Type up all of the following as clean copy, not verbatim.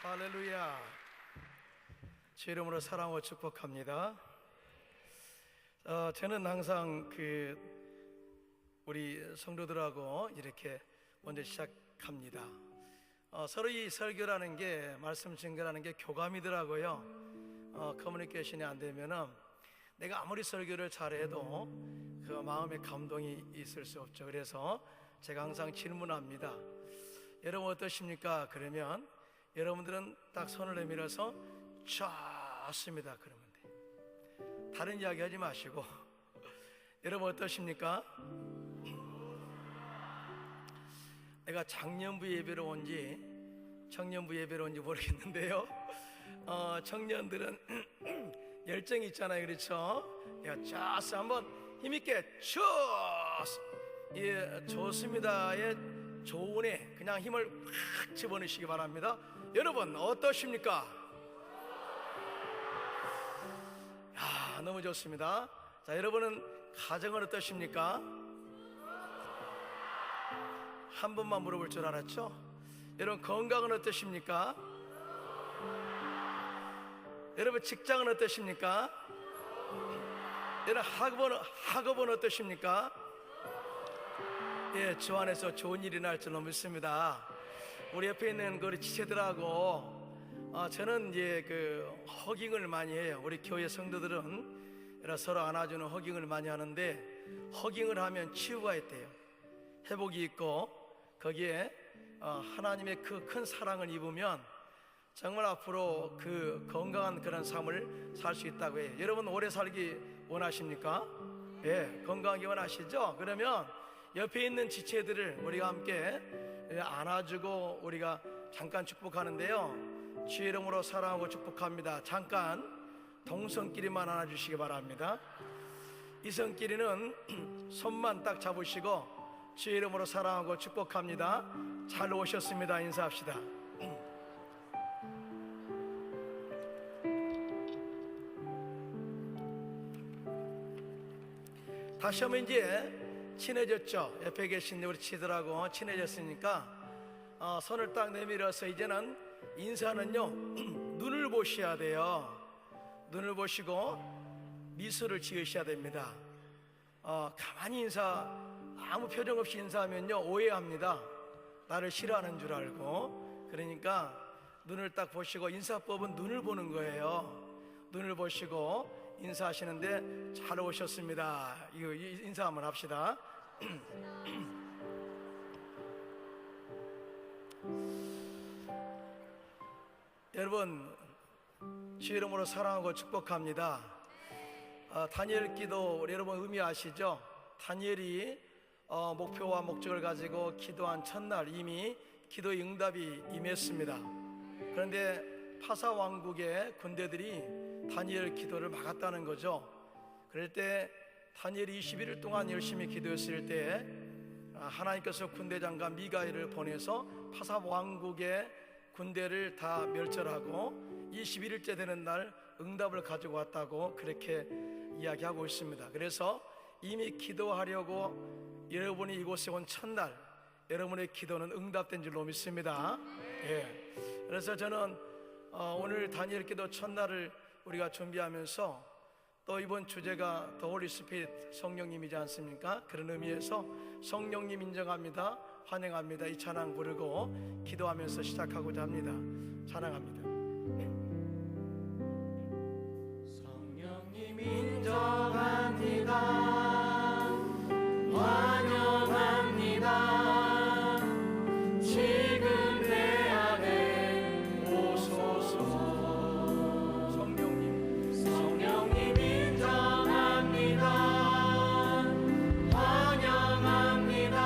할렐루야. 제 이름으로 사랑하고 축복합니다. 저는 항상 우리 성도들하고 이렇게 먼저 시작합니다. 서로 이 설교라는 게, 말씀 증거라는 게 교감이더라고요. 커뮤니케이션이 안 되면은 내가 아무리 설교를 잘해도 그 마음에 감동이 있을 수 없죠. 그래서 제가 항상 질문합니다. 여러분 어떠십니까? 그러면 여러분들은 딱 손을 내밀어서 좋습니다 그러면 돼. 다른 이야기 하지 마시고 여러분 어떠십니까? 내가 작년부 예배로 온지 청년부 예배로 온지 모르겠는데요, 청년들은 열정이 있잖아요, 그렇죠? 좋스 한번 힘있게 좋스, 예, 좋습니다의 조은에 그냥 힘을 확 집어넣으시기 바랍니다. 여러분 어떠십니까? 너무 좋습니다. 자, 여러분은 가정은 어떠십니까? 한 번만 물어볼 줄 알았죠? 여러분 건강은 어떠십니까? 여러분 직장은 어떠십니까? 여러분 학업은 어떠십니까? 예, 주 안에서 좋은 일이 날 줄로 믿습니다. 우리 옆에 있는 우리 지체들하고 저는 이제 허깅을 많이 해요. 우리 교회 성도들은 서로 안아주는 허깅을 많이 하는데, 허깅을 하면 치유가 있대요. 회복이 있고 거기에 하나님의 그 큰 사랑을 입으면 정말 앞으로 그 건강한 그런 삶을 살 수 있다고 해요. 여러분 오래 살기 원하십니까? 예, 건강하게 원하시죠? 그러면 옆에 있는 지체들을 우리가 함께 안아주고 우리가 잠깐 축복하는데요, 주의 이름으로 사랑하고 축복합니다. 잠깐 동성끼리만 안아주시기 바랍니다. 이성끼리는 손만 딱 잡으시고 주의 이름으로 사랑하고 축복합니다. 잘 오셨습니다 인사합시다. 다시 한번 이제 친해졌죠? 옆에 계신 우리 치들하고 친해졌으니까 손을 딱 내밀어서 이제는 인사는요 눈을 보셔야 돼요. 눈을 보시고 미소를 지으셔야 됩니다. 가만히 아무 표정 없이 인사하면요 오해합니다. 나를 싫어하는 줄 알고. 그러니까 눈을 딱 보시고, 인사법은 눈을 보는 거예요. 눈을 보시고 인사하시는데 잘 오셨습니다. 이거 인사 한번 합시다. 여러분 주의 이름으로 사랑하고 축복합니다. 다니엘 기도 여러분 의미 아시죠? 다니엘이 목표와 목적을 가지고 기도한 첫날 이미 기도의 응답이 임했습니다. 그런데 파사 왕국의 군대들이 다니엘 기도를 막았다는 거죠. 그럴 때 다니엘이 21일 동안 열심히 기도했을 때 하나님께서 군대장관 미가엘을 보내서 파사 왕국의 군대를 다 멸절하고 21일째 되는 날 응답을 가지고 왔다고 그렇게 이야기하고 있습니다. 그래서 이미 기도하려고 여러분이 이곳에 온 첫날 여러분의 기도는 응답된 줄로 믿습니다. 예. 그래서 저는 오늘 다니엘 기도 첫날을 우리가 준비하면서 또 이번 주제가 더 홀리 스피릿 성령님이지 않습니까? 그런 의미에서 성령님 인정합니다, 환영합니다 이 찬양 부르고 기도하면서 시작하고자 합니다. 찬양합니다. 성령님 인정합니다, 환영합니다. 지금 내 안에 오소서. 성령님 인정합니다, 환영합니다.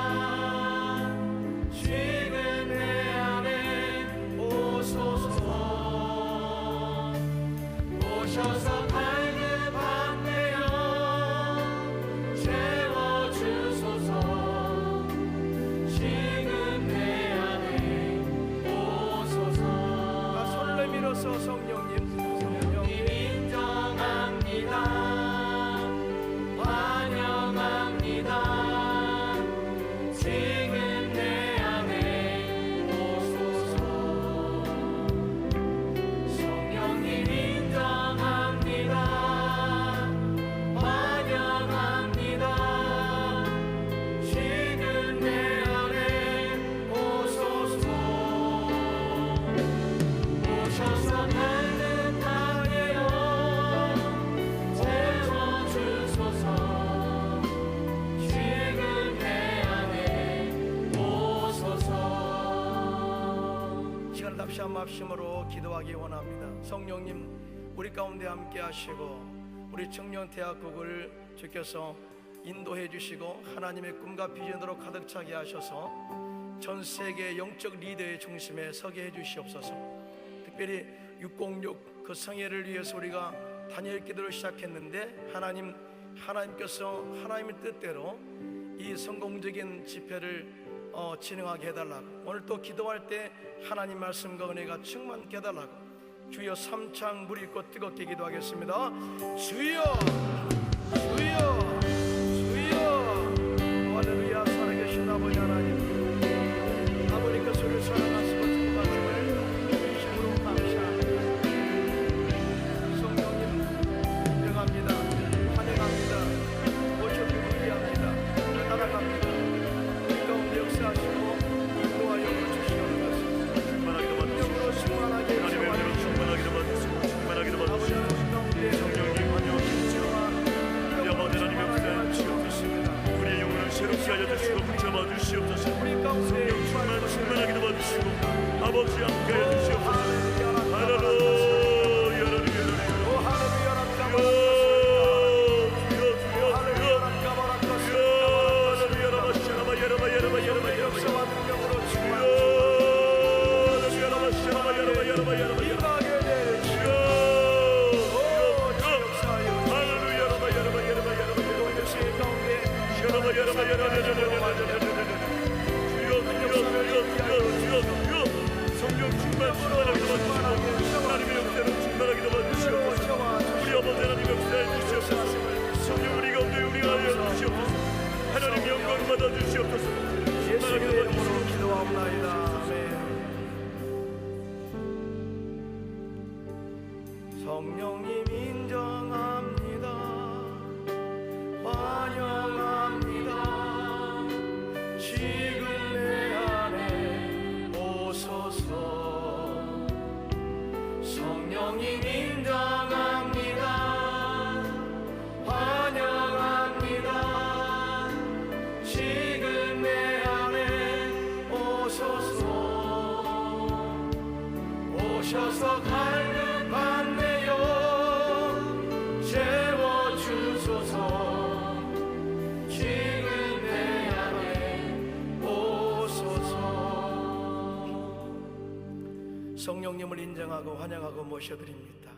지금 내 안에 오소서. 오셔서 성령님 인정합니다, 환영합니다. 지금 내 안에 오소서. 시간을 답시 한 말씀으로 기도하기 원합니다. 성령님, 우리 가운데 함께 하시고 우리 청년대학국을 주께서 인도해 주시고 하나님의 꿈과 비전으로 가득 차게 하셔서 전 세계 영적 리더의 중심에 서게 해 주시옵소서. 특별히 606 그 성회를 위해서 우리가 다니엘 기도를 시작했는데 하나님께서 하나님의 뜻대로 이 성공적인 집회를 진행하게 해달라고, 오늘 또 기도할 때 하나님 말씀과 은혜가 충만케 해달라고 주여 삼창 물 있고 뜨겁게 기도하겠습니다. 주여 주여 주여. 할렐루야. 살아계신 아버지 하나님, 아버지께서 우리를 사랑하시고 축복하심을 진심으로 감사합니다. 성령님 인정합니다. 환영합니다. 모셔드리고 위대합니다. 따라갑니다. 우리 가운데 역사하시고 인도하여 주시옵소서. 성령으로 충만하게 충만하기도 받으시고 성령님 환영하십시오. 우리 아버지 하나님 역사해 주시옵소서. 우리의 영혼을 새롭게 하여 주시고 붙잡아 주시옵소서. 성령 충만하기도 받으시고 아버지 함께 하여 주시옵소서. 할렐루야. 성령 충만하기도 받으시고 하나님의 역사로 충만하기도 받으시옵소서. 우리 아버지 하나님 역사해 주시옵소서. 성령 우리 가운데 우리하여 주시옵소서. 하나님 영광 받아 주시옵소서. 예수의 이름으로 기도하옵나이다. 아멘. 성령님 인정합니다. 환영합니다. 지금 내 안에 오소서. 성령님 인정합니다. 환영합니다. 지금 내 안에 오소서. 오셔서 갈급한 내 영 채워주소서. 지금 내 안에 오소서. 성령님을 인정하고 환영하고 모셔드립니다.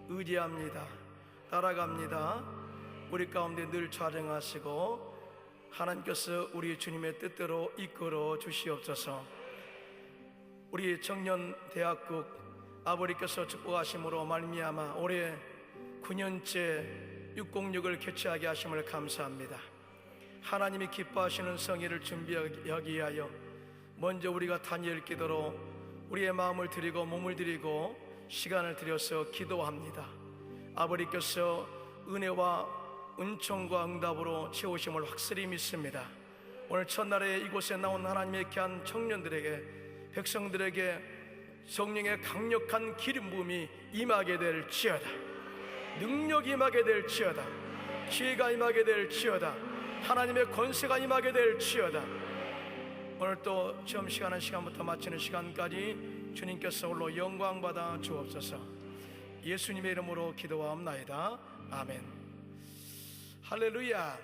의지합니다. 따라갑니다. 우리 가운데 늘 촬영하시고 하나님께서 우리 주님의 뜻대로 이끌어 주시옵소서. 우리 청년대학국 아버지께서 축복하심으로 말미암아 올해 9년째 606을 개최하게 하심을 감사합니다. 하나님이 기뻐하시는 성회를 준비하기 위하여 먼저 우리가 다니엘 기도로 우리의 마음을 드리고 몸을 드리고 시간을 들여서 기도합니다. 아버지께서 은혜와 은총과 응답으로 채우심을 확실히 믿습니다. 오늘 첫날에 이곳에 나온 하나님의 귀한 청년들에게, 백성들에게 성령의 강력한 기름 부음이 임하게 될지어다. 능력이 임하게 될지어다. 지혜가 임하게 될지어다. 하나님의 권세가 임하게 될지어다. 오늘 또 처음 시간 한 시간부터 마치는 시간까지 주님께서 홀로 영광 받아 주옵소서. 예수님의 이름으로 기도하옵나이다. 아멘. 할렐루야.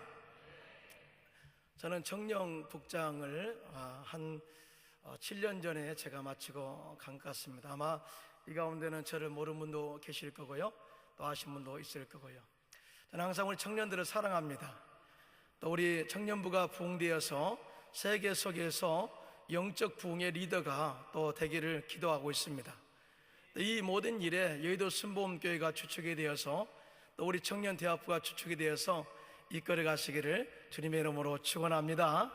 저는 청년복장을 한 7년 전에 제가 마치고 간 것 같습니다. 아마 이 가운데는 저를 모르는 분도 계실 거고요, 또 아신 분도 있을 거고요. 저는 항상 우리 청년들을 사랑합니다. 또 우리 청년부가 부흥되어서 세계 속에서 영적 부흥의 리더가 또 되기를 기도하고 있습니다. 이 모든 일에 여의도 순복음교회가 주축이 되어서 또 우리 청년대학부가 주축이 되어서 이끌어 가시기를 주님의 이름으로 축원합니다.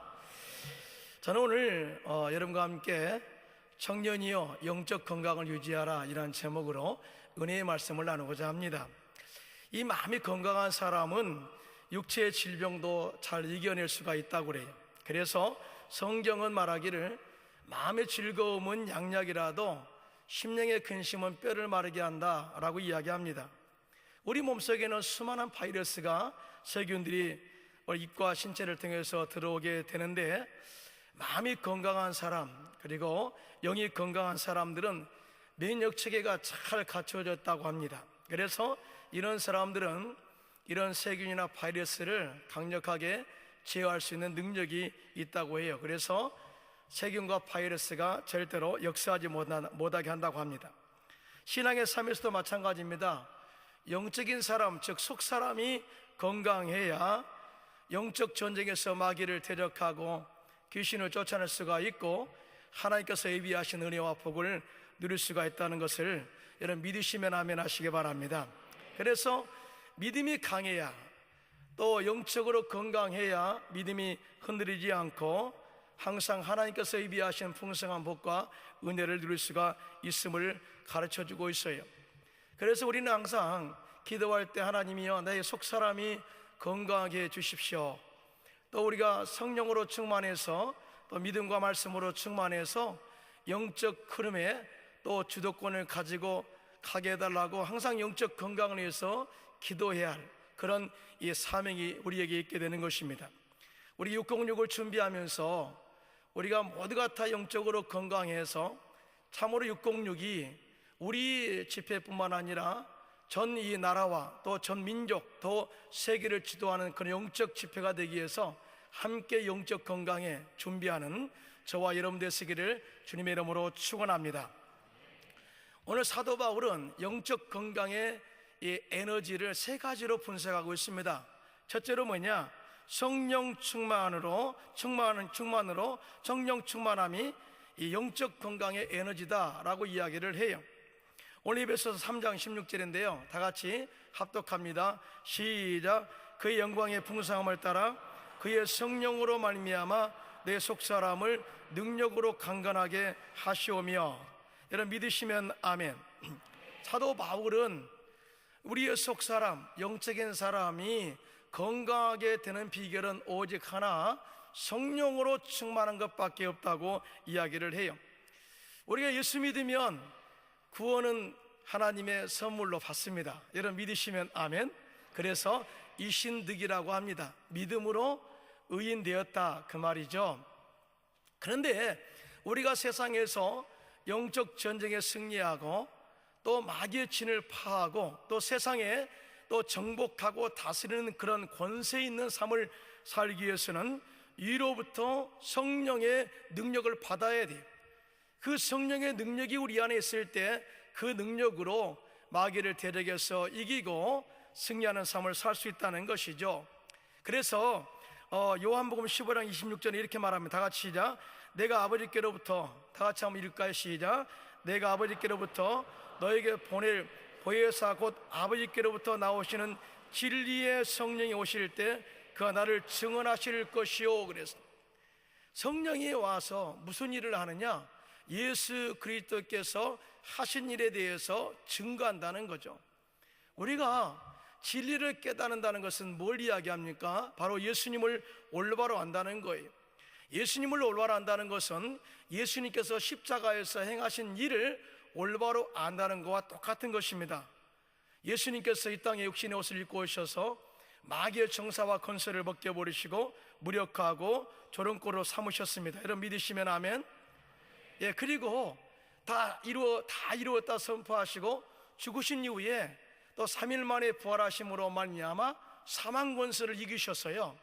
저는 오늘 여러분과 함께 청년이여 영적 건강을 유지하라 이런 제목으로 은혜의 말씀을 나누고자 합니다. 이 마음이 건강한 사람은 육체의 질병도 잘 이겨낼 수가 있다고 그래요. 그래서 성경은 말하기를 마음의 즐거움은 양약이라도 심령의 근심은 뼈를 마르게 한다라고 이야기합니다. 우리 몸속에는 수많은 바이러스가 세균들이 입과 신체를 통해서 들어오게 되는데 마음이 건강한 사람, 그리고 영이 건강한 사람들은免疫체계가 잘 갖춰졌다고 합니다. 그래서 이런 사람들은 이런 세균이나 바이러스를 강력하게 제어할 수 있는 능력이 있다고 해요. 그래서 세균과 바이러스가 절대로 역사하지 못하게 한다고 합니다. 신앙의 삶에서도 마찬가지입니다. 영적인 사람, 즉 속사람이 건강해야 영적 전쟁에서 마귀를 대적하고 귀신을 쫓아낼 수가 있고 하나님께서 예비하신 은혜와 복을 누릴 수가 있다는 것을 여러분 믿으시면 아멘 하시기 바랍니다. 그래서 믿음이 강해야, 또 영적으로 건강해야 믿음이 흔들리지 않고 항상 하나님께서 예비하신 풍성한 복과 은혜를 누릴 수가 있음을 가르쳐주고 있어요. 그래서 우리는 항상 기도할 때 하나님이여 내 속사람이 건강하게 해주십시오. 또 우리가 성령으로 충만해서 또 믿음과 말씀으로 충만해서 영적 흐름에 또 주도권을 가지고 가게 해달라고 항상 영적 건강을 위해서 기도해야 할 그런 이 사명이 우리에게 있게 되는 것입니다. 우리 606을 준비하면서 우리가 모두가 다 영적으로 건강해서 참으로 606이 우리 집회뿐만 아니라 전 이 나라와 또 전 민족 또 세계를 지도하는 그런 영적 집회가 되기 위해서 함께 영적 건강에 준비하는 저와 여러분 되시기를 주님의 이름으로 축원합니다. 오늘 사도 바울은 영적 건강의 이 에너지를 세 가지로 분석하고 있습니다. 첫째로 뭐냐? 성령 충만으로 성령 충만함이 이 영적 건강의 에너지다라고 이야기를 해요. 오늘 에베소서 3장 16절인데요, 다 같이 합독합니다. 시작. 그의 영광의 풍성함을 따라 그의 성령으로 말미암아 내 속사람을 능력으로 강건하게 하시오며. 여러분 믿으시면 아멘. 사도 바울은 우리의 속사람, 영적인 사람이 건강하게 되는 비결은 오직 하나, 성령으로 충만한 것밖에 없다고 이야기를 해요. 우리가 예수 믿으면 구원은 하나님의 선물로 받습니다. 여러분 믿으시면 아멘. 그래서 이신득이라고 합니다. 믿음으로 의인 되었다, 그 말이죠. 그런데 우리가 세상에서 영적 전쟁에 승리하고 또 마귀의 진을 파하고 또 세상에 또 정복하고 다스리는 그런 권세 있는 삶을 살기 위해서는 위로부터 성령의 능력을 받아야 돼요. 그 성령의 능력이 우리 안에 있을 때 그 능력으로 마귀를 대적해서 이기고 승리하는 삶을 살 수 있다는 것이죠. 그래서 요한복음 15장 26절에 이렇게 말합니다. 다 같이 시작. 내가 아버지께로부터, 다 같이 한번 읽을까요? 시작. 내가 아버지께로부터 너에게 보낼 보혜사 곧 아버지께로부터 나오시는 진리의 성령이 오실 때 그가 나를 증언하실 것이요. 그래서 성령이 와서 무슨 일을 하느냐? 예수 그리스도께서 하신 일에 대해서 증거한다는 거죠. 우리가 진리를 깨닫는다는 것은 뭘 이야기합니까? 바로 예수님을 올바로 안다는 거예요. 예수님을 올바로 안다는 것은 예수님께서 십자가에서 행하신 일을 올바로 안다는 것과 똑같은 것입니다. 예수님께서 이 땅에 육신의 옷을 입고 오셔서 마귀의 정사와 권세를 벗겨버리시고 무력하고 조롱골로 삼으셨습니다. 여러분 믿으시면 아멘. 예, 그리고 다 이루었다 선포하시고 죽으신 이후에 또 3일 만에 부활하심으로 말미암아 사망 권세를 이기셨어요.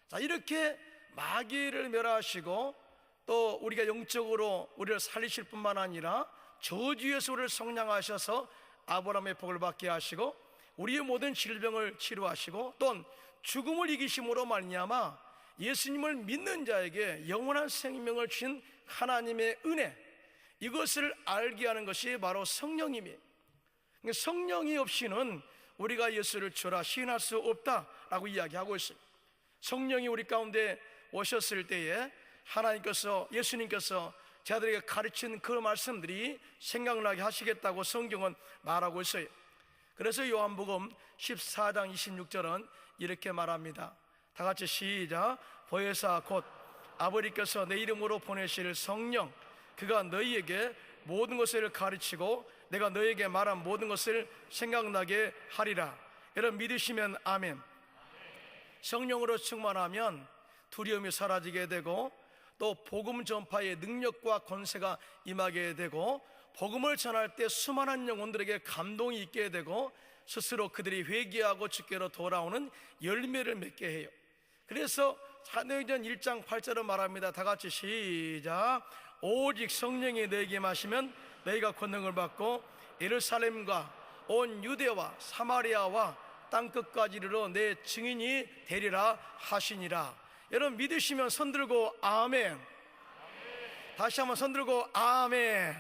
자, 이렇게 마귀를 멸하시고 또 우리가 영적으로 우리를 살리실 뿐만 아니라 저주에서 우리를 성량하셔서 아브라함의 복을 받게 하시고 우리의 모든 질병을 치료하시고 또 죽음을 이기심으로 말미암아 예수님을 믿는 자에게 영원한 생명을 주신 하나님의 은혜, 이것을 알게 하는 것이 바로 성령님이에요. 성령이 없이는 우리가 예수를 주라 시인할 수 없다라고 이야기하고 있어요. 성령이 우리 가운데 오셨을 때에 하나님께서, 예수님께서 저들에게 가르친 그 말씀들이 생각나게 하시겠다고 성경은 말하고 있어요. 그래서 요한복음 14장 26절은 이렇게 말합니다. 다 같이 시작. 보혜사 곧 아버지께서 내 이름으로 보내실 성령, 그가 너희에게 모든 것을 가르치고 내가 너희에게 말한 모든 것을 생각나게 하리라. 여러분 믿으시면 아멘. 성령으로 충만하면 두려움이 사라지게 되고 또 복음 전파의 능력과 권세가 임하게 되고, 복음을 전할 때 수많은 영혼들에게 감동이 있게 되고, 스스로 그들이 회개하고 주께로 돌아오는 열매를 맺게 해요. 그래서 사도행전 1장 8절은 말합니다. 다 같이 시작. 오직 성령이 너에게 임하시면 너희가 권능을 받고 예루살렘과 온 유대와 사마리아와 땅끝까지 이르러 내 증인이 되리라 하시니라. 여러분 믿으시면 손 들고 아멘. 다시 한번 손 들고 아멘.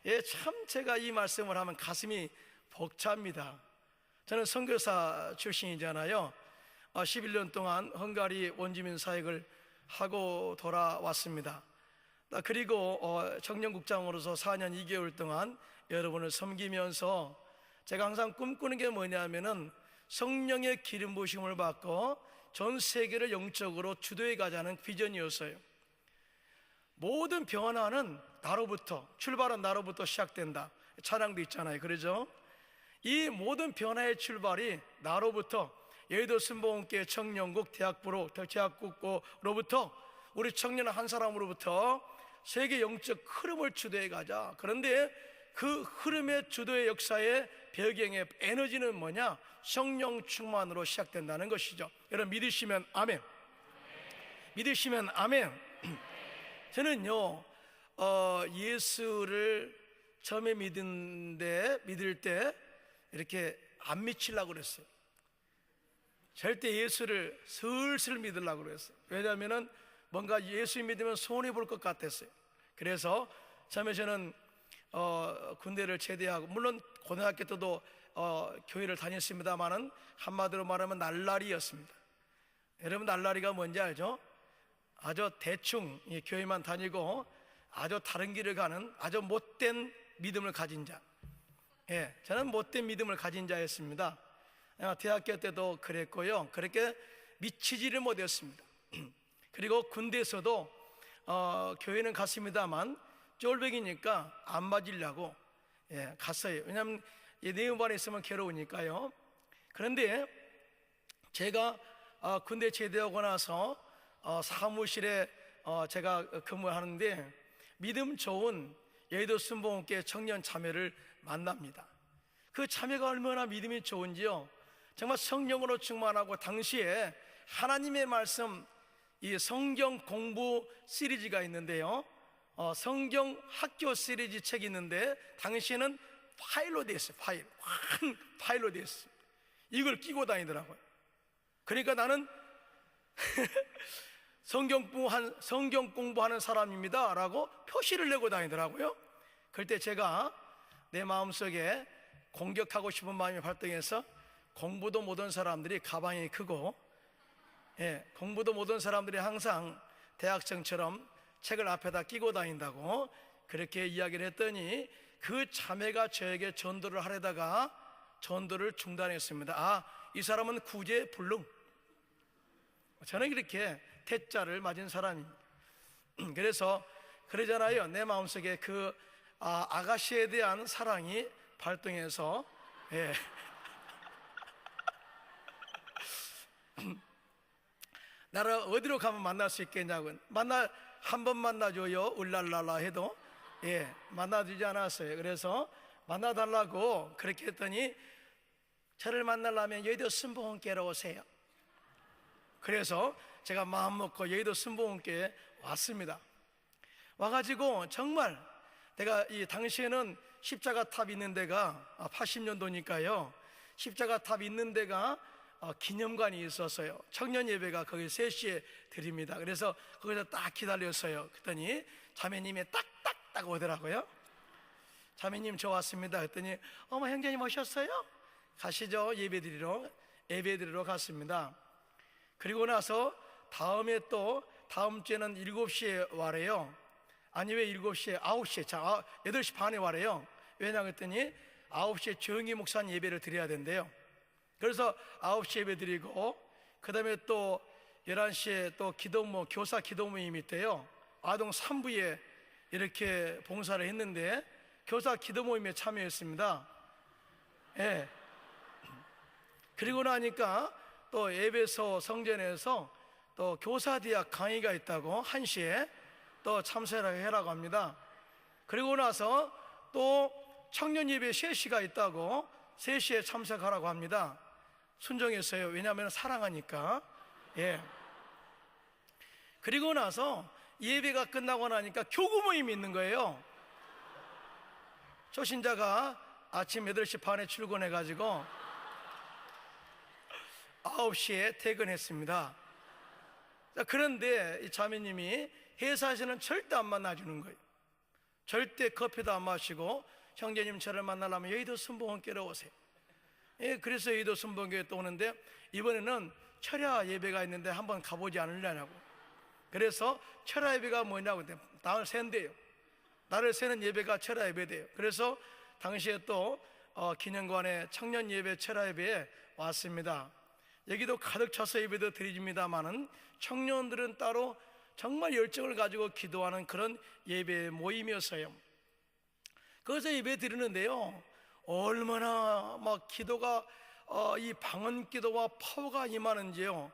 예, 참 제가 이 말씀을 하면 가슴이 벅찹니다. 저는 선교사 출신이잖아요. 11년 동안 헝가리 원주민 사역을 하고 돌아왔습니다. 그리고 청년국장으로서 4년 2개월 동안 여러분을 섬기면서 제가 항상 꿈꾸는 게 뭐냐면은 성령의 기름 부으심을 받고 전 세계를 영적으로 주도해 가자는 비전이었어요. 모든 변화는 나로부터, 출발은 나로부터 시작된다. 찬양도 있잖아요. 그러죠? 이 모든 변화의 출발이 나로부터, 여의도 순복음교회 청년국 대학국으로부터, 우리 청년 한 사람으로부터 세계 영적 흐름을 주도해 가자. 그런데 그 흐름의 주도의 역사의 배경의 에너지는 뭐냐? 성령 충만으로 시작된다는 것이죠. 여러분 믿으시면 아멘. 믿으시면 아멘. 저는요 예수를 처음에 믿을 때 이렇게 안 미치려고 그랬어요. 절대 예수를 슬슬 믿으려고 그랬어요. 왜냐하면 뭔가 예수 믿으면 손해볼 것 같았어요. 그래서 처음에 저는 군대를 제대하고, 물론 고등학교 때도 교회를 다녔습니다만은 한마디로 말하면 날라리였습니다. 여러분 날라리가 뭔지 알죠? 아주 대충 교회만 다니고 아주 다른 길을 가는 아주 못된 믿음을 가진 자. 예, 저는 못된 믿음을 가진 자였습니다. 대학교 때도 그랬고요. 그렇게 미치지를 못했습니다. 그리고 군대에서도 교회는 갔습니다만 쫄백이니까 안 맞으려고 갔어요. 왜냐하면 내음반에 있으면 괴로우니까요. 그런데 제가 군대 제대하고 나서 사무실에 제가 근무하는데 믿음 좋은 여의도 순복음교회 청년 자매를 만납니다. 그 자매가 얼마나 믿음이 좋은지요. 정말 성령으로 충만하고, 당시에 하나님의 말씀, 이 성경 공부 시리즈가 있는데요, 성경 학교 시리즈 책이 있는데 당시에는 파일로 되어 있어요. 파일로 되어 있어요. 이걸 끼고 다니더라고요. 그러니까 나는 성경 공부하는 사람입니다 라고 표시를 내고 다니더라고요. 그때 제가 내 마음속에 공격하고 싶은 마음이 발동해서, 공부도 못한 사람들이 가방이 크고, 공부도 못한 사람들이 항상 대학생처럼 책을 앞에다 끼고 다닌다고 그렇게 이야기를 했더니, 그 자매가 저에게 전도를 하려다가 전도를 중단했습니다. 이 사람은 구제불능. 저는 이렇게 대자를 맞은 사람입니다. 그래서 그러잖아요. 내 마음속에 그 아가씨에 대한 사랑이 발동해서, 나를 어디로 가면 만날 수 있겠냐고. 한 번 만나줘요 울랄랄라 해도 만나주지 않았어요. 그래서 만나달라고 그렇게 했더니, 저를 만나려면 여의도 순복음교회로 오세요. 그래서 제가 마음 먹고 여의도 순복음교회에 왔습니다. 와가지고 정말 내가 이 당시에는 십자가 탑 있는 데가 80년도니까요 십자가 탑 있는 데가 기념관이 있었어요. 청년 예배가 거기 3시에 드립니다. 그래서 거기서 딱 기다렸어요. 그랬더니 자매님이 딱딱딱 오더라고요. 자매님 저 왔습니다. 그랬더니 어머 형제님 오셨어요? 가시죠. 예배드리러 갔습니다. 그리고 나서 다음 주에는 7시에 와래요. 아니 왜 7시에 9시에 8시 반에 와래요. 왜냐 그랬더니 9시에 정희 목사님 예배를 드려야 된대요. 그래서 9시 예배 드리고, 그 다음에 또 11시에 또 교사 기도 모임이 있대요. 아동 3부에 이렇게 봉사를 했는데 교사 기도 모임에 참여했습니다. 그리고 나니까 또 예배소 성전에서 또 교사대학 강의가 있다고 1시에 또 참석을 해라고 합니다. 그리고 나서 또 청년 예배 3시가 있다고 3시에 참석하라고 합니다. 순종했어요. 왜냐하면 사랑하니까. 예. 그리고 나서 예배가 끝나고 나니까 교구 모임이 있는 거예요. 초신자가 아침 8시 반에 출근해가지고 9시에 퇴근했습니다. 그런데 이 자매님이 회사에서는 절대 안 만나주는 거예요. 절대 커피도 안 마시고 형제님 저를 만나려면 여의도 순복음교회로 오세요. 예, 그래서 여의도 순복음교회 또 오는데 이번에는 철야 예배가 있는데 한번 가보지 않으려냐고. 그래서 철야 예배가 뭐냐고 나를 샌대요. 나를 세는 예배가 철야 예배돼요. 그래서 당시에 또 기념관에 청년 예배 철야 예배에 왔습니다. 여기도 가득 차서 예배도 드립니다만은 청년들은 따로 정말 열정을 가지고 기도하는 그런 예배 모임이었어요. 거기서 예배 드리는데요, 얼마나 막 기도가 이 방언 기도와 파워가 임하는지요.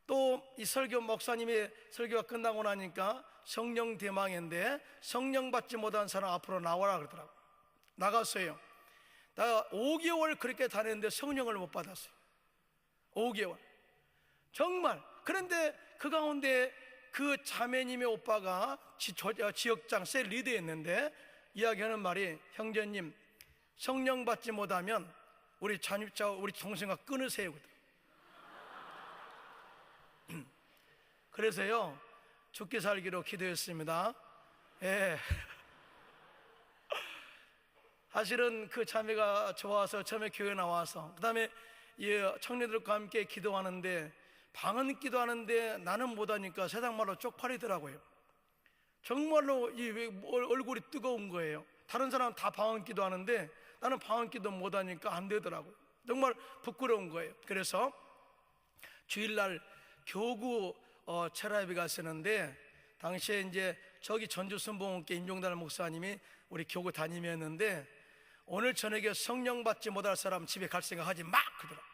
또 이 설교 목사님의 설교가 끝나고 나니까 성령 대망인데 성령 받지 못한 사람 앞으로 나와라 그러더라고. 나갔어요. 나 5개월 그렇게 다녔는데 성령을 못 받았어요. 5개월 정말. 그런데 그 가운데 그 자매님의 오빠가 지역장 셀 리더였는데 이야기하는 말이, 형제님 성령 받지 못하면 우리 동생과 끊으세요. 그래서요 죽기 살기로 기도했습니다. 예. 사실은 그 자매가 좋아서 처음에 교회 나와서 그 다음에 청년들과 함께 기도하는데, 방언 기도하는데 나는 못하니까 세상 말로 쪽팔리더라고요. 정말로 이 얼굴이 뜨거운 거예요. 다른 사람은 다 방언 기도하는데 나는 방언 기도 못하니까 안 되더라고요. 정말 부끄러운 거예요. 그래서 주일날 교구 철야예배가 쓰는데, 당시에 이제 저기 전주 순복음교회 임종달 목사님이 우리 교구 담임이었는데, 오늘 저녁에 성령 받지 못할 사람 집에 갈 생각 하지 마 그러더라.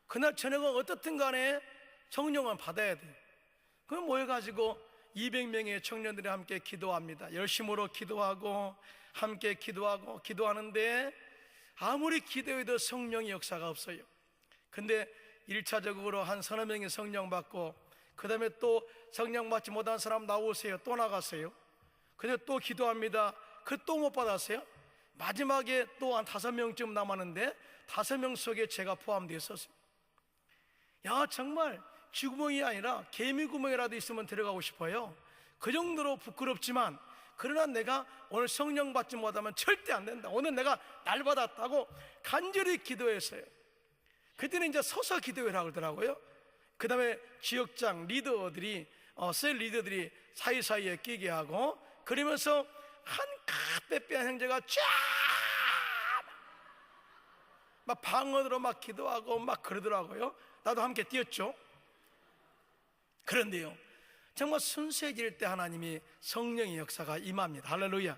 그날 저녁은 어떻든 간에 성령은 받아야 돼. 그럼 모여가지고 200명의 청년들이 함께 기도합니다. 열심으로 기도하고 함께 기도하는데 아무리 기도해도 성령의 역사가 없어요. 근데 1차적으로 한 서너 명이 성령 받고, 그 다음에 또 성령 받지 못한 사람 나오세요. 또 나갔어요. 근데 또 기도합니다. 그 또 못 받았어요. 마지막에 또 한 5명쯤 남았는데 5명 속에 제가 포함되어 있었어요. 야, 정말 쥐구멍이 아니라 개미구멍이라도 있으면 들어가고 싶어요. 그 정도로 부끄럽지만, 그러나 내가 오늘 성령 받지 못하면 절대 안 된다, 오늘 내가 날 받았다고 간절히 기도했어요. 그때는 이제 서서 기도를 하더라고요. 그 다음에 지역장 리더들이 셀 리더들이 사이사이에 끼게 하고, 그러면서 한 갓빼빼한 형제가 막 방언으로 막 기도하고 막 그러더라고요. 나도 함께 뛰었죠. 그런데요, 정말 순수해질 때 하나님이 성령의 역사가 임합니다. 할렐루야.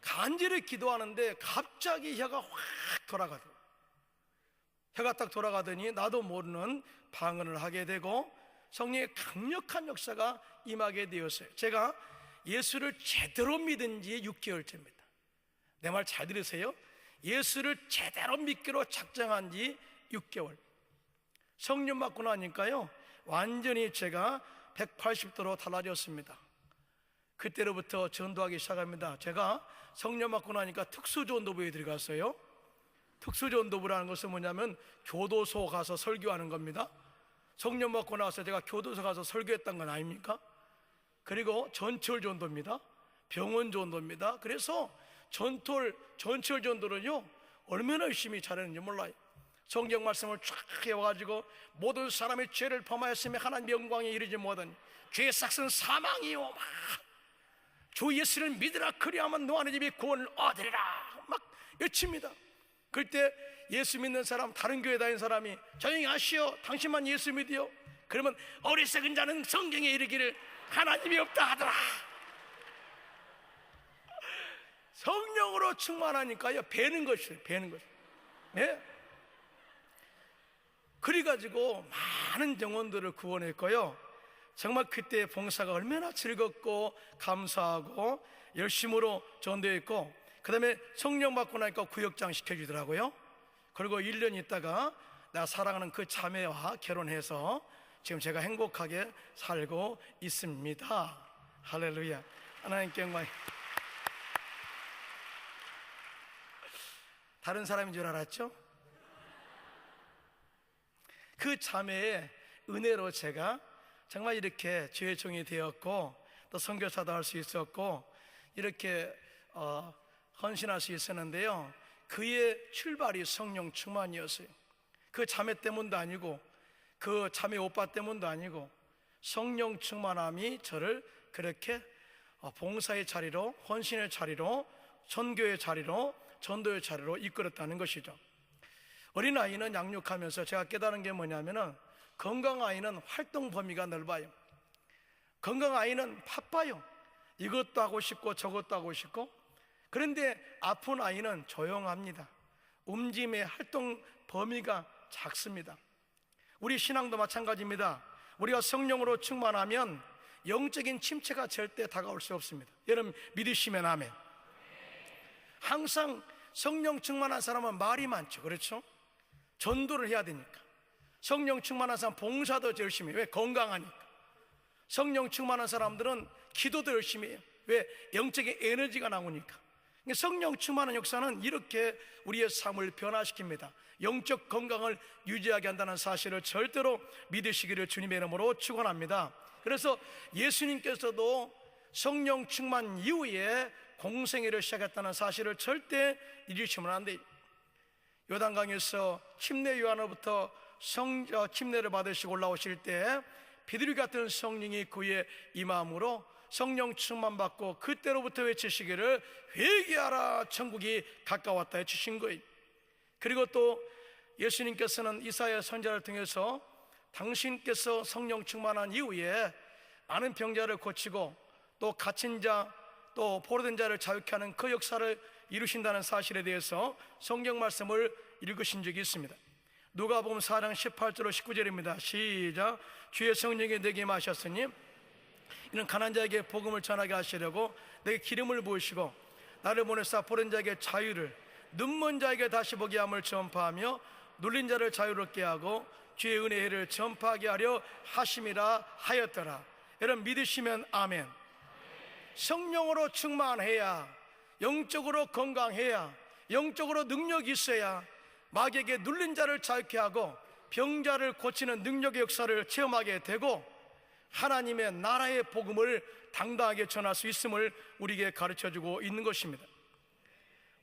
간절히 기도하는데 갑자기 혀가 확 돌아가더라고요. 혀가 딱 돌아가더니 나도 모르는 방언을 하게 되고 성령의 강력한 역사가 임하게 되었어요. 제가 예수를 제대로 믿은 지 6개월째입니다. 내 말 잘 들으세요. 예수를 제대로 믿기로 작정한 지 6개월. 성령 받고 나니까요, 완전히 제가 180도로 달라졌습니다. 그때로부터 전도하기 시작합니다. 제가 성령 받고 나니까 특수전도부에 들어갔어요. 특수전도부라는 것은 뭐냐면 교도소 가서 설교하는 겁니다. 성령 받고 나서 제가 교도소 가서 설교했던 건 아닙니까? 그리고 전철 전도입니다. 병원 전도입니다. 그래서 전철 전도는요, 얼마나 열심히 잘했는지 몰라요. 성경 말씀을 쫙 해와가지고 모든 사람이 죄를 범하였으며 하나님 영광에 이르지 못하니 죄의 삭은 사망이요, 막 주 예수를 믿으라 그리하면 너하는 집이 구원을 얻으리라 막 외칩니다. 그때 예수 믿는 사람, 다른 교회 다니는 사람이 조용히 하시오, 당신만 예수 믿으요. 그러면 어리석은 자는 성경에 이르기를 하나님이 없다 하더라. 성령으로 충만하니까요, 배는 것이에요. 배는 것. 네? 그래가지고 많은 영혼들을 구원했고요. 정말 그때 봉사가 얼마나 즐겁고 감사하고 열심으로 전도했고, 그 다음에 성령 받고 나니까 구역장 시켜주더라고요. 그리고 1년 있다가 나 사랑하는 그 자매와 결혼해서 지금 제가 행복하게 살고 있습니다. 할렐루야. 하나님께 영광. 다른 사람인 줄 알았죠? 그 자매의 은혜로 제가 정말 이렇게 주의 종이 되었고, 또 선교사도 할 수 있었고, 이렇게 헌신할 수 있었는데요. 그의 출발이 성령 충만이었어요. 그 자매 때문도 아니고, 그 자매 오빠 때문도 아니고, 성령 충만함이 저를 그렇게 봉사의 자리로, 헌신의 자리로, 선교의 자리로, 전도의 자리로 이끌었다는 것이죠. 어린아이는 양육하면서 제가 깨달은 게 뭐냐면은, 건강아이는 활동 범위가 넓어요. 건강아이는 바빠요. 이것도 하고 싶고 저것도 하고 싶고. 그런데 아픈 아이는 조용합니다. 움직임의 활동 범위가 작습니다. 우리 신앙도 마찬가지입니다. 우리가 성령으로 충만하면 영적인 침체가 절대 다가올 수 없습니다. 여러분 믿으시면 아멘. 항상 성령 충만한 사람은 말이 많죠. 그렇죠? 전도를 해야 되니까. 성령 충만한 사람 봉사도 열심히 해요. 왜? 건강하니까. 성령 충만한 사람들은 기도도 열심히 해요. 왜? 영적인 에너지가 나오니까. 성령 충만한 역사는 이렇게 우리의 삶을 변화시킵니다. 영적 건강을 유지하게 한다는 사실을 절대로 믿으시기를 주님의 이름으로 축원합니다. 그래서 예수님께서도 성령 충만 이후에 공생애를 시작했다는 사실을 절대 잊으시면 안 돼요. 요단강에서 침례 요한으로부터 침례를 받으시고 올라오실 때 비둘기 같은 성령이 그의 임함으로 성령 충만 받고 그때로부터 외치시기를 회개하라 천국이 가까웠다 해주신 거예요. 그리고 또 예수님께서는 이사야 선지자를 통해서 당신께서 성령 충만한 이후에 많은 병자를 고치고 또 갇힌 자 또 포로된 자를 자유케 하는 그 역사를 이루신다는 사실에 대해서 성경 말씀을 읽으신 적이 있습니다. 누가복음 4장 18절로 19절입니다. 시작. 주의 성령이 내게 임하셨으니 이는 가난한 자에게 복음을 전하게 하시려고 내게 기름을 부으시고 나를 보내사 포로된 자에게 자유를, 눈먼 자에게 다시 보게 함을 전파하며 눌린 자를 자유롭게 하고 주의 은혜의 해를 전파하게 하려 하심이라 하였더라. 여러분 믿으시면 아멘. 성령으로 충만해야, 영적으로 건강해야, 영적으로 능력이 있어야 마귀에게 눌린 자를 자유케 하고 병자를 고치는 능력의 역사를 체험하게 되고 하나님의 나라의 복음을 당당하게 전할 수 있음을 우리에게 가르쳐주고 있는 것입니다.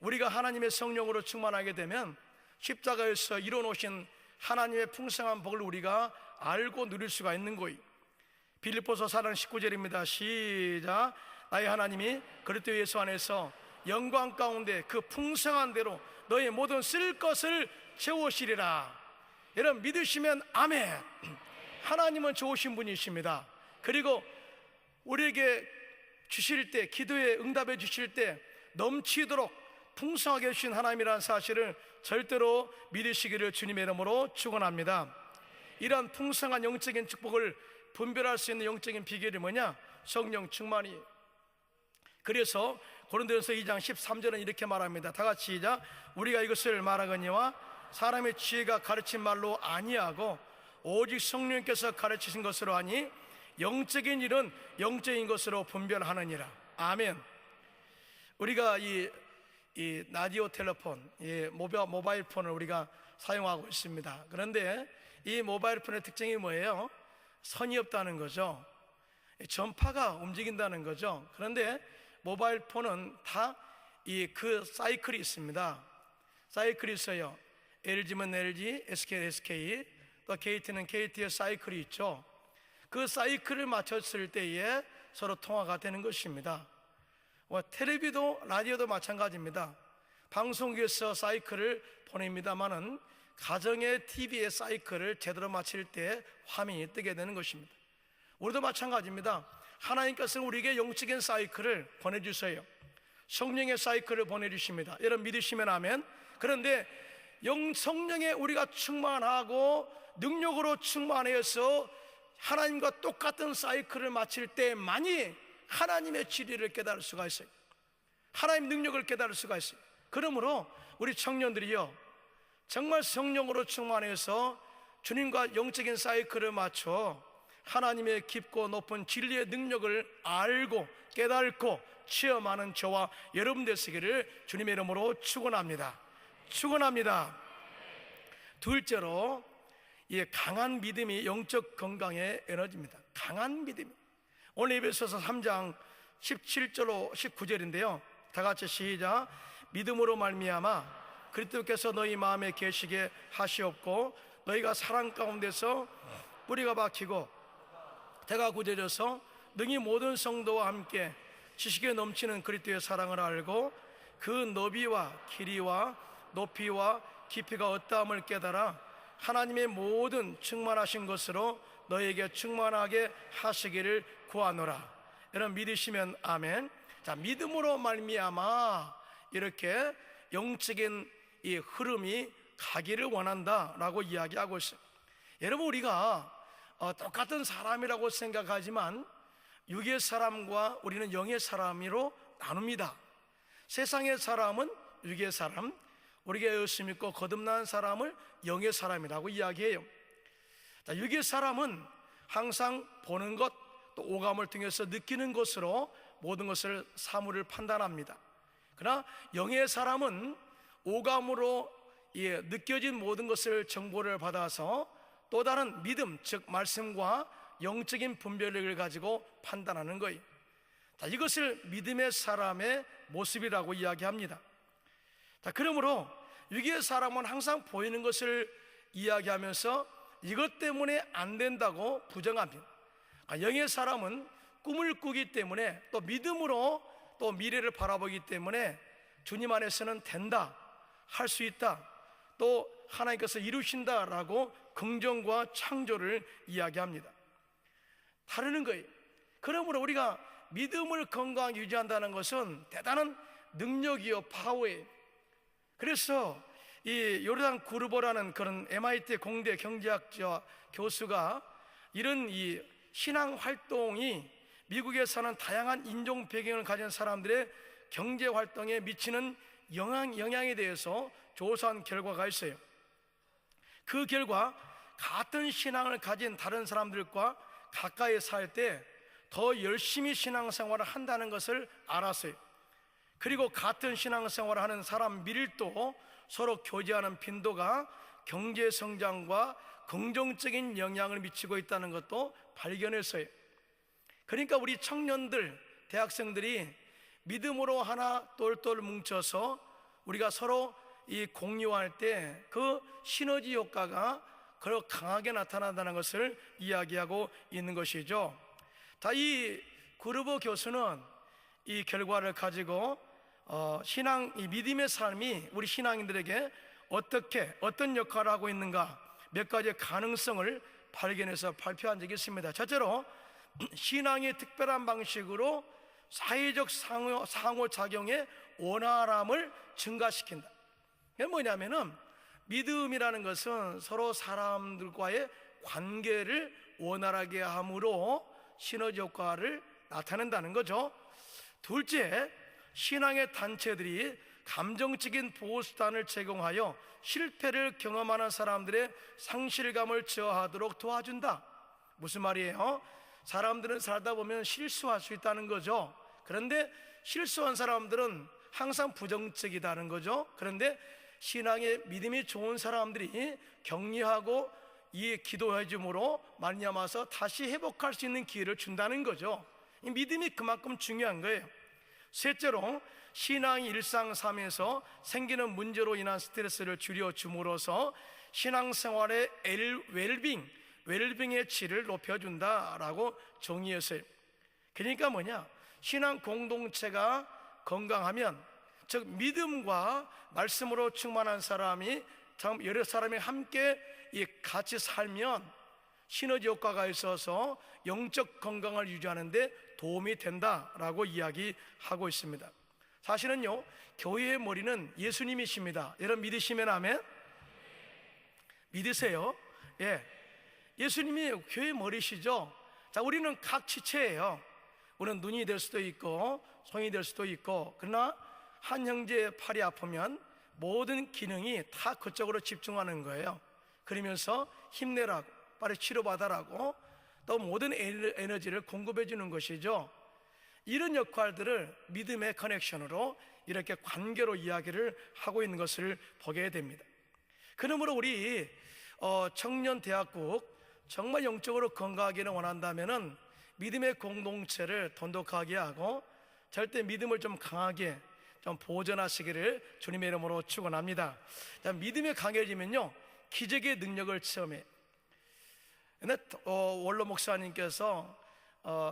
우리가 하나님의 성령으로 충만하게 되면 십자가에서 이뤄놓으신 하나님의 풍성한 복을 우리가 알고 누릴 수가 있는 거예요. 빌립보서 4장 19절입니다. 시작. 나의 하나님이 그리스도 예수 안에서 영광 가운데 그 풍성한 대로 너의 모든 쓸 것을 채우시리라. 여러분 믿으시면 아멘. 하나님은 좋으신 분이십니다. 그리고 우리에게 주실 때, 기도에 응답해 주실 때 넘치도록 풍성하게 주신 하나님이라는 사실을 절대로 믿으시기를 주님의 이름으로 축원합니다. 이러한 풍성한 영적인 축복을 분별할 수 있는 영적인 비결이 뭐냐? 성령 충만이에요. 그래서 고린도전서 2장 13절은 이렇게 말합니다. 다 같이 시작. 우리가 이것을 말하거니와 사람의 지혜가 가르친 말로 아니하고 오직 성령께서 가르치신 것으로 하니 영적인 일은 영적인 것으로 분별하느니라. 아멘. 우리가 이 라디오 텔레폰, 모바일 폰을 우리가 사용하고 있습니다. 그런데 이 모바일 폰의 특징이 뭐예요? 선이 없다는 거죠. 전파가 움직인다는 거죠. 그런데 모바일 폰은 다 그 사이클이 있습니다. 사이클이 있어요. LG면 LG, SK는 SK, 또 KT는 KT의 사이클이 있죠. 그 사이클을 맞췄을 때에 서로 통화가 되는 것입니다. 텔레비도 라디오도 마찬가지입니다. 방송국에서 사이클을 보냅니다마는 가정의 TV의 사이클을 제대로 맞출 때 화면이 뜨게 되는 것입니다. 우리도 마찬가지입니다. 하나님께서 우리에게 영적인 사이클을 보내주세요. 성령의 사이클을 보내주십니다. 여러분 믿으시면 아멘. 그런데 성령에 우리가 충만하고 능력으로 충만해서 하나님과 똑같은 사이클을 마칠 때만이 하나님의 진리를 깨달을 수가 있어요. 하나님 능력을 깨달을 수가 있어요. 그러므로 우리 청년들이요, 정말 성령으로 충만해서 주님과 영적인 사이클을 맞춰 하나님의 깊고 높은 진리의 능력을 알고 깨닫고 체험하는 저와 여러분 되시기를 주님의 이름으로 축원합니다. 축원합니다. 둘째로, 강한 믿음이 영적 건강의 에너지입니다. 강한 믿음. 오늘 에베소서 3장 17절로 19절인데요 다 같이 시작. 믿음으로 말미암아 그리스도께서 너희 마음에 계시게 하시옵고 너희가 사랑 가운데서 뿌리가 박히고 대가 굳어져서 능히 모든 성도와 함께 지식에 넘치는 그리스도의 사랑을 알고 그 너비와 길이와 높이와 깊이가 어떠함을 깨달아 하나님의 모든 충만하신 것으로 너에게 충만하게 하시기를 구하노라. 여러분 믿으시면 아멘. 자, 믿음으로 말미암아 이렇게 영적인 이 흐름이 가기를 원한다라고 이야기하고 있어요. 여러분, 우리가 똑같은 사람이라고 생각하지만 육의 사람과 우리는 영의 사람으로 나눕니다. 세상의 사람은 육의 사람, 우리가 열심히 있고 거듭난 사람을 영의 사람이라고 이야기해요. 자, 육의 사람은 항상 보는 것, 또 오감을 통해서 느끼는 것으로 모든 것을 사물을 판단합니다. 그러나 영의 사람은 오감으로 느껴진 모든 것을 정보를 받아서 또 다른 믿음, 즉 말씀과 영적인 분별력을 가지고 판단하는 거예요. 자, 이것을 믿음의 사람의 모습이라고 이야기합니다. 자, 그러므로 육의 사람은 항상 보이는 것을 이야기하면서 이것 때문에 안 된다고 부정합니다. 영의 사람은 꿈을 꾸기 때문에 또 믿음으로 또 미래를 바라보기 때문에 주님 안에서는 된다, 할 수 있다, 또 하나님께서 이루신다라고 긍정과 창조를 이야기합니다. 다루는 거예요. 그러므로 우리가 믿음을 건강하게 유지한다는 것은 대단한 능력이요, 파워예요. 그래서 이 요르단 구르보라는 그런 MIT 공대 경제학자 교수가 이런 이 신앙 활동이 미국에 사는 다양한 인종 배경을 가진 사람들의 경제 활동에 미치는 영향에 대해서 조사한 결과가 있어요. 그 결과 같은 신앙을 가진 다른 사람들과 가까이 살 때 더 열심히 신앙생활을 한다는 것을 알았어요. 그리고 같은 신앙생활을 하는 사람 밀도, 서로 교제하는 빈도가 경제 성장과 긍정적인 영향을 미치고 있다는 것도 발견했어요. 그러니까 우리 청년들, 대학생들이 믿음으로 하나 똘똘 뭉쳐서 우리가 서로 이 공유할 때 그 시너지 효과가 그렇게 강하게 나타난다는 것을 이야기하고 있는 것이죠. 자, 이 그루버 교수는 이 결과를 가지고 이 믿음의 삶이 우리 신앙인들에게 어떤 역할을 하고 있는가 몇 가지의 가능성을 발견해서 발표한 적이 있습니다. 첫째로, 신앙의 특별한 방식으로 사회적 상호작용의 원활함을 증가시킨다. 이게 뭐냐면은 믿음이라는 것은 서로 사람들과의 관계를 원활하게 함으로 시너지 효과를 나타낸다는 거죠. 둘째, 신앙의 단체들이 감정적인 보호수단을 제공하여 실패를 경험하는 사람들의 상실감을 저하하도록 도와준다. 무슨 말이에요? 사람들은 살다 보면 실수할 수 있다는 거죠. 그런데 실수한 사람들은 항상 부정적이다는 거죠. 그런데 신앙의 믿음이 좋은 사람들이 격려하고 이 기도해 줌으로 말미암아서 다시 회복할 수 있는 기회를 준다는 거죠. 이 믿음이 그만큼 중요한 거예요. 셋째로, 신앙이 일상 삶에서 생기는 문제로 인한 스트레스를 줄여줌으로써 신앙생활의 웰빙의 질을 높여준다라고 정의했어요. 그러니까 뭐냐, 신앙 공동체가 건강하면, 즉 믿음과 말씀으로 충만한 사람이 여러 사람이 함께 같이 살면 시너지 효과가 있어서 영적 건강을 유지하는 데 도움이 된다라고 이야기하고 있습니다. 사실은요, 교회의 머리는 예수님이십니다. 여러분 믿으시면 아멘. 믿으세요? 예. 예수님이 교회 머리시죠? 자, 우리는 각 지체예요. 우리는 눈이 될 수도 있고 손이 될 수도 있고, 그러나 한 형제의 팔이 아프면 모든 기능이 다 그쪽으로 집중하는 거예요. 그러면서 힘내라고, 빨리 치료받아라고, 또 모든 에너지를 공급해 주는 것이죠. 이런 역할들을 믿음의 커넥션으로 이렇게 관계로 이야기를 하고 있는 것을 보게 됩니다. 그러므로 우리 청년대학국 정말 영적으로 건강하기를 원한다면은 믿음의 공동체를 돈독하게 하고 절대 믿음을 좀 강하게 좀 보존하시기를 주님의 이름으로 축원합니다. 믿음이 강해지면요, 기적의 능력을 체험해. 근데 원로 목사님께서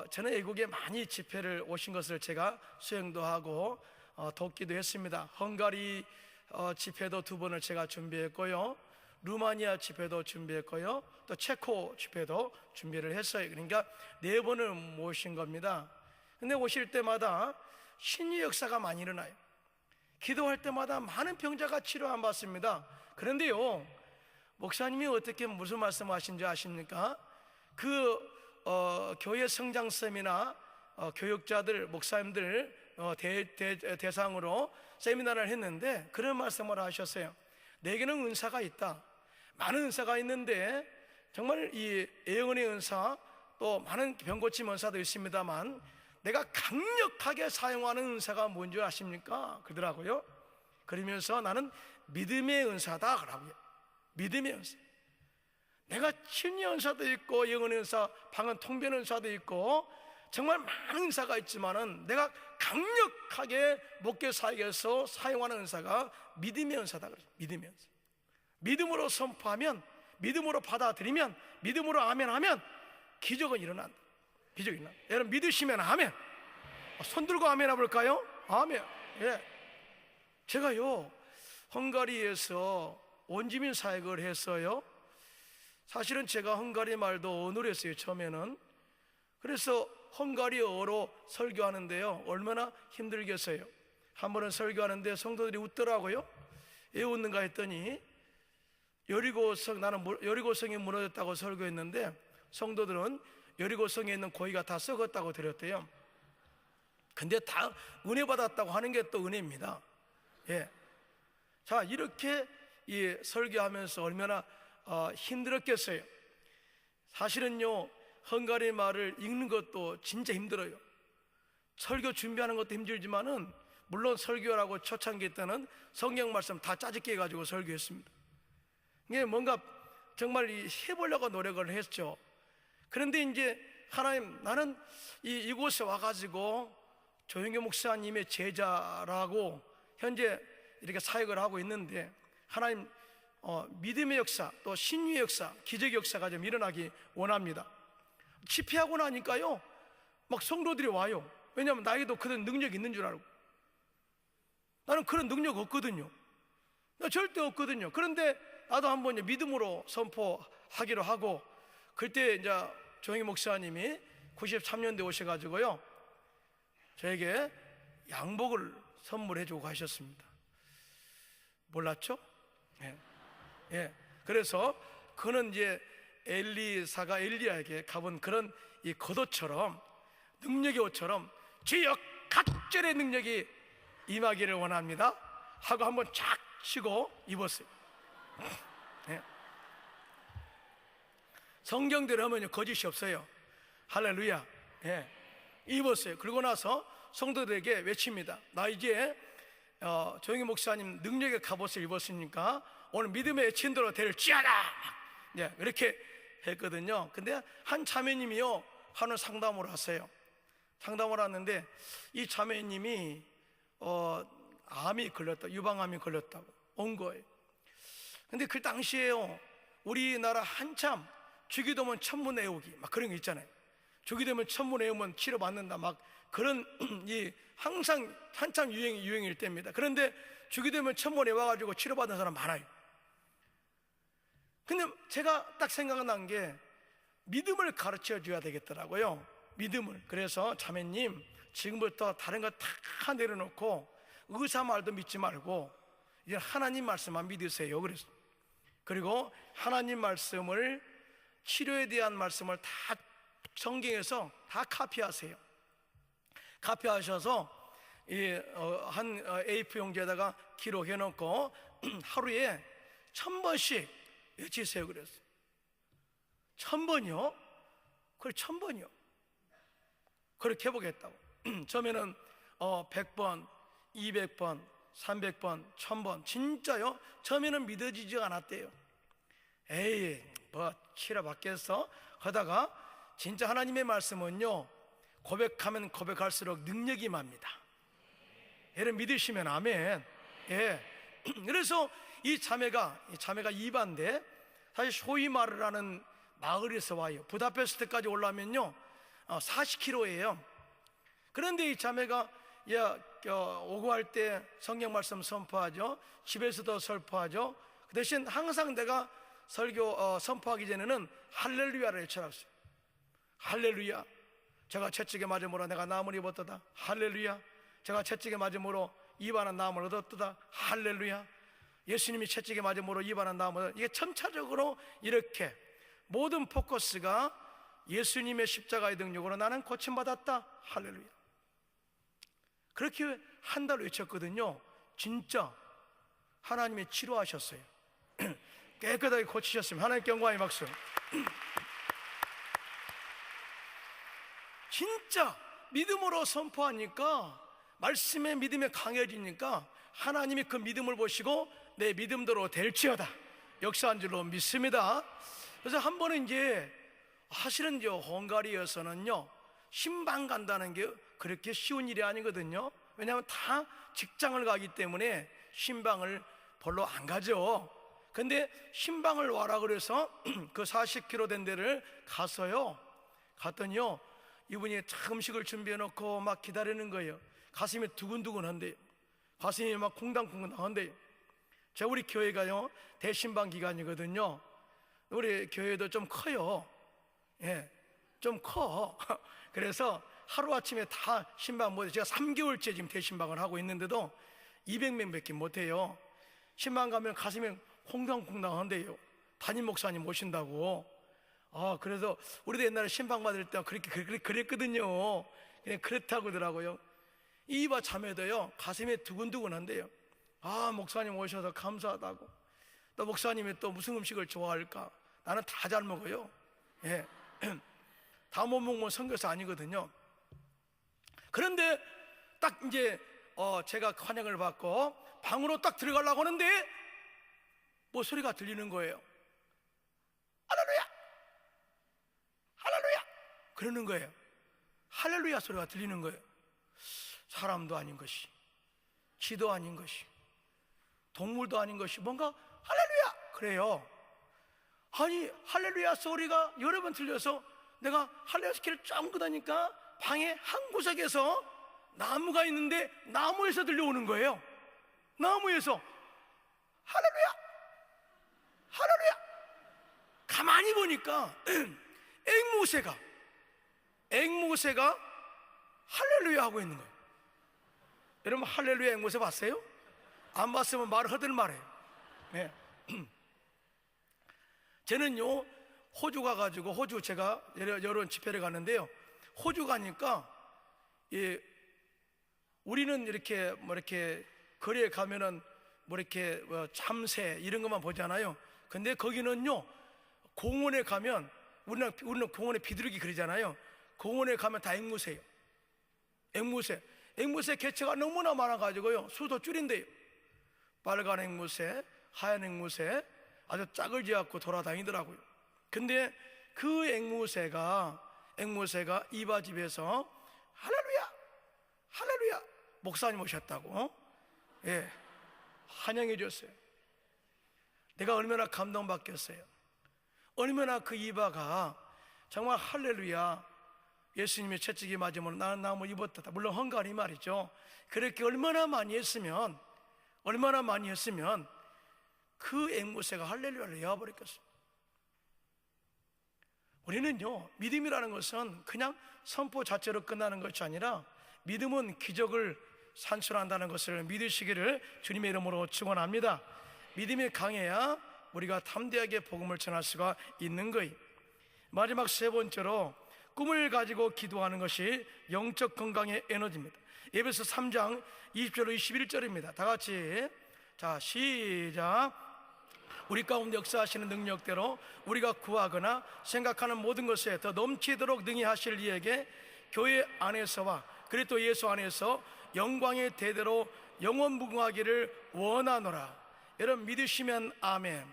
저는 외국에 많이 집회를 오신 것을 제가 수행도 하고 돕기도 했습니다. 헝가리 집회도 2번을 제가 준비했고요, 루마니아 집회도 준비했고요, 또 체코 집회도 준비를 했어요. 그러니까 4번을 모신 겁니다. 근데 오실 때마다 신의 역사가 많이 일어나요. 기도할 때마다 많은 병자가 치료 안 받습니다. 그런데요, 목사님이 어떻게 무슨 말씀하신지 아십니까? 교회 성장쌤이나 교육자들, 목사님들 대상으로 세미나를 했는데 그런 말씀을 하셨어요. 내게는 은사가 있다. 많은 은사가 있는데 정말 이 예언의 은사, 또 많은 병고침 은사도 있습니다만 내가 강력하게 사용하는 은사가 뭔지 아십니까? 그러더라고요. 그러면서 나는 믿음의 은사다 그러고요. 믿음의 은사. 내가 친의 은사도 있고 예언의 은사, 방언 통변 은사도 있고 정말 많은 은사가 있지만은 내가 강력하게 목회 사역에서 사용하는 은사가 믿음의 은사다 그래요. 믿음의 은사. 믿음으로 선포하면, 믿음으로 받아들이면, 믿음으로 아멘하면 기적은 일어난다. 기적이 일어난다. 여러분 믿으시면 아멘. 손 들고 아멘 해볼까요? 아멘. 예. 제가요 헝가리에서 원주민 사역을 했어요. 사실은 제가 헝가리 말도 어눌했어요 처음에는. 그래서 헝가리어로 설교하는데요 얼마나 힘들겠어요. 한 번은 설교하는데 성도들이 웃더라고요. 왜 웃는가 했더니 나는 여리고성이 무너졌다고 설교했는데 성도들은 여리고성에 있는 고기가 다 썩었다고 드렸대요. 근데 다 은혜 받았다고 하는 게 또 은혜입니다. 예. 자, 이렇게 이 설교하면서 얼마나 힘들었겠어요. 사실은요 헝가리 말을 읽는 것도 진짜 힘들어요. 설교 준비하는 것도 힘들지만은 물론 설교라고 초창기 때는 성경 말씀 다 짜집게 해가지고 설교했습니다. 이게 뭔가 정말 해보려고 노력을 했죠. 그런데 이제 하나님, 나는 이곳에 와가지고 조영교 목사님의 제자라고 현재 이렇게 사역을 하고 있는데 하나님 믿음의 역사, 또 신유의 역사, 기적의 역사가 좀 일어나기 원합니다. 집회하고 나니까요 막 성도들이 와요. 왜냐하면 나에게도 그런 능력이 있는 줄 알고. 나는 그런 능력 없거든요. 나 절대 없거든요. 그런데 나도 한번 믿음으로 선포하기로 하고, 그때 이제 조영희 목사님이 93년도에 오셔가지고요 저에게 양복을 선물해 주고 가셨습니다. 몰랐죠? 예. 예. 그래서 그는 이제 엘리사가 엘리야에게 가본 그런 이 겉옷처럼, 능력의 옷처럼 주여 각절의 능력이 임하기를 원합니다 하고 한번 쫙 치고 입었어요. 예. 성경대로 하면 거짓이 없어요. 할렐루야. 예. 입었어요. 그러고 나서 성도들에게 외칩니다. 나 이제 조영희 목사님 능력의 갑옷을 입었으니까 오늘 믿음의 진도로 데려지어라. 예, 이렇게 했거든요. 근데 한 자매님이요 하는 상담을 하세요. 상담을 하는데 이 자매님이 암이 걸렸다, 유방암이 걸렸다고 온 거예요. 근데 그 당시에요 우리나라 한참 주기도면 천문 외우기 막 그런 거 있잖아요. 주기도면 천문 외우면 치료받는다 막 그런 항상 한참 유행일 때입니다. 그런데 주기도면 천문 외워가지고 치료받는 사람 많아요. 근데 제가 딱 생각난 게 믿음을 가르쳐 줘야 되겠더라고요. 믿음을. 그래서 자매님 지금부터 다른 거 다 내려놓고 의사 말도 믿지 말고 이제 하나님 말씀만 믿으세요. 그래서 그리고 하나님 말씀을, 치료에 대한 말씀을 다 성경에서 다 카피하세요. 카피하셔서 한 A4 용지에다가 기록해 놓고 하루에 1000번씩 외치세요. 그랬어요. 1000번이요? 그래, 1000번이요. 그렇게 해보겠다고. 처음에는 100번, 200번, 300번, 1000번. 진짜요? 처음에는 믿어지지 않았대요. 에이, 뭐 치료받겠어? 하다가 진짜 하나님의 말씀은요, 고백하면 고백할수록 능력이 맙니다. 여러분 믿으시면 아멘. 예. 그래서 이 자매가 이반데, 사실 쇼이마르라는 마을에서 와요. 부다페스트까지 올라오면요 40km예요. 그런데 이 자매가 오고 할 때 성경 말씀 선포하죠. 집에서도 선포하죠. 그 대신 항상 내가 설교 선포하기 전에는 할렐루야를 외쳐놨어요. 할렐루야. 제가 채찍에 맞음으로 내가 나음을 입었도다. 할렐루야. 제가 채찍에 맞음으로 이반한 나음을 얻었도다. 할렐루야. 예수님이 채찍에 맞음으로 이반한 나음을, 이게 점차적으로 이렇게 모든 포커스가 예수님의 십자가의 능력으로 나는 고침받았다. 할렐루야. 그렇게 한 달 외쳤거든요. 진짜 하나님이 치료하셨어요. 깨끗하게 고치셨습니다. 하나님께 영광의 박수. 진짜 믿음으로 선포하니까, 말씀의 믿음이 강해지니까 하나님이 그 믿음을 보시고 내 믿음대로 될지어다 역사한 줄로 믿습니다. 그래서 한 번은 사실은 헝가리에서는요 신방 간다는 게 그렇게 쉬운 일이 아니거든요. 왜냐하면 다 직장을 가기 때문에 신방을 별로 안 가죠. 근데 신방을 와라 그래서 그 40km 된 데를 갔더니요 이분이 참 음식을 준비해 놓고 막 기다리는 거예요. 가슴이 두근두근한데요. 가슴이 막 콩당콩당한데요. 우리 교회가요 대신방 기간이거든요. 우리 교회도 좀 커요. 예, 좀 커. 그래서 하루아침에 다 신방 못해. 제가 3개월째 지금 대신방을 하고 있는데도 200명밖에 못해요. 신방 가면 가슴이 콩당콩당한데요. 담임 목사님 모신다고. 그래서 우리도 옛날에 신방 받을 때 그랬거든요. 그냥 그렇다고 하더라고요. 이바 자매도요 가슴이 두근두근한데요. 목사님 오셔서 감사하다고. 또 목사님이 또 무슨 음식을 좋아할까? 나는 다 잘 먹어요. 예. 다 못 먹으면 선교사 아니거든요. 그런데 딱 제가 환영을 받고 방으로 딱 들어가려고 하는데 뭐 소리가 들리는 거예요. 할렐루야! 할렐루야! 그러는 거예요. 할렐루야 소리가 들리는 거예요. 사람도 아닌 것이, 쥐도 아닌 것이, 동물도 아닌 것이 뭔가 할렐루야! 그래요. 아니 할렐루야 소리가 여러 번 들려서 내가 할렐루야 스키를 쫙 끄다니까 방의 한 구석에서 나무가 있는데 나무에서 들려오는 거예요. 나무에서 할렐루야! 할렐루야! 가만히 보니까 앵무새가 할렐루야 하고 있는 거예요. 여러분 할렐루야 앵무새 봤어요? 안 봤으면 말 허들 말해요. 네. 저는요 호주 가가지고, 호주 제가 여러 집회를 가는데요, 호주 가니까 우리는 이렇게 거리에 가면은 이렇게 참새 이런 것만 보잖아요. 근데 거기는요 공원에 가면, 우리는 공원에 비둘기 그러잖아요. 공원에 가면 다 앵무새예요. 앵무새 개체가 너무나 많아가지고요 수도 줄인대요. 빨간 앵무새, 하얀 앵무새, 아주 짝을 지어갖고 돌아다니더라고요. 근데 그 앵무새가 이바집에서 할렐루야! 할렐루야! 목사님 오셨다고 환영해 줬어요. 내가 얼마나 감동받겠어요. 얼마나 그 이바가 정말 할렐루야, 예수님의 채찍이 맞으면 나는 나무 입었다. 물론 헝가리 말이죠. 그렇게 얼마나 많이 했으면 그 앵무새가 할렐루야를 외워버렸겠어요. 우리는요 믿음이라는 것은 그냥 선포 자체로 끝나는 것이 아니라, 믿음은 기적을 산출한다는 것을 믿으시기를 주님의 이름으로 축원합니다. 믿음이 강해야 우리가 담대하게 복음을 전할 수가 있는 거예요. 마지막 세 번째로 꿈을 가지고 기도하는 것이 영적 건강의 에너지입니다. 에베소 3장 20절로 21절입니다. 다 같이 자 시작. 우리 가운데 역사하시는 능력대로 우리가 구하거나 생각하는 모든 것에 더 넘치도록 능히 하실 이에게 교회 안에서와 그리스도 예수 안에서 영광의 대대로 영원무궁하기를 원하노라. 여러분 믿으시면 아멘.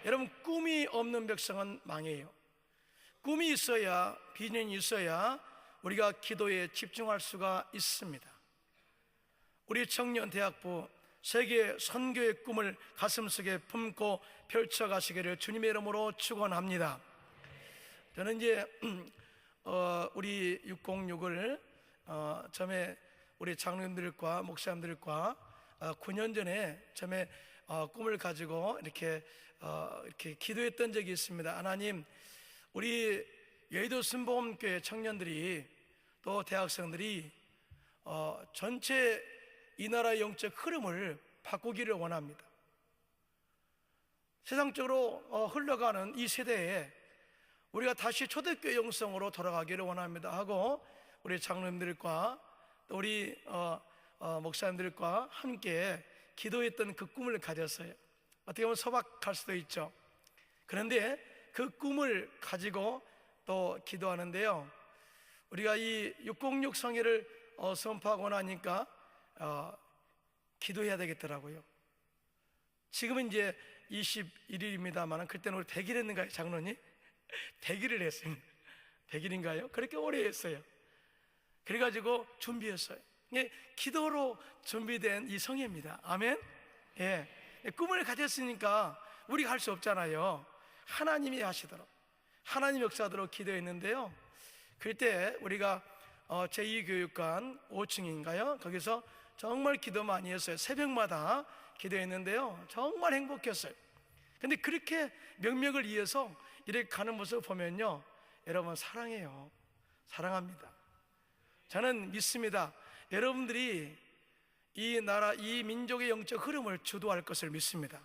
여러분 꿈이 없는 백성은 망해요. 꿈이 있어야, 비전이 있어야 우리가 기도에 집중할 수가 있습니다. 우리 청년 대학부 세계 선교의 꿈을 가슴속에 품고 펼쳐가시기를 주님의 이름으로 축원합니다. 저는 이제 우리 606을 처음에 우리 장로님들과 목사님들과 9년 전에 처음에 꿈을 가지고 이렇게 기도했던 적이 있습니다. 하나님, 우리 여의도 순복음교회 청년들이 또 대학생들이 전체 이 나라의 영적 흐름을 바꾸기를 원합니다. 세상적으로 흘러가는 이 세대에 우리가 다시 초대교회 영성으로 돌아가기를 원합니다 하고 우리 장로님들과 또 우리 목사님들과 함께 기도했던 그 꿈을 가졌어요. 어떻게 보면 소박할 수도 있죠. 그런데 그 꿈을 가지고 또 기도하는데요, 우리가 이 606 성회를 선포하고 나니까 기도해야 되겠더라고요. 지금은 이제 21일입니다만 그때는 우리 100일 했는가요, 장로님? 100일을 했습니다. 100일인가요? 그렇게 오래 했어요. 그래가지고 준비했어요. 기도로 준비된 이 성회입니다. 아멘? 예. 꿈을 가졌으니까 우리가 할 수 없잖아요. 하나님이 하시도록, 하나님 역사하도록 기도했는데요, 그때 우리가 제2교육관 5층인가요? 거기서 정말 기도 많이 했어요. 새벽마다 기도했는데요, 정말 행복했어요. 근데 그렇게 명맥을 이어서 이렇게 가는 모습을 보면요, 여러분 사랑해요. 사랑합니다. 저는 믿습니다. 여러분들이 이 나라, 이 민족의 영적 흐름을 주도할 것을 믿습니다.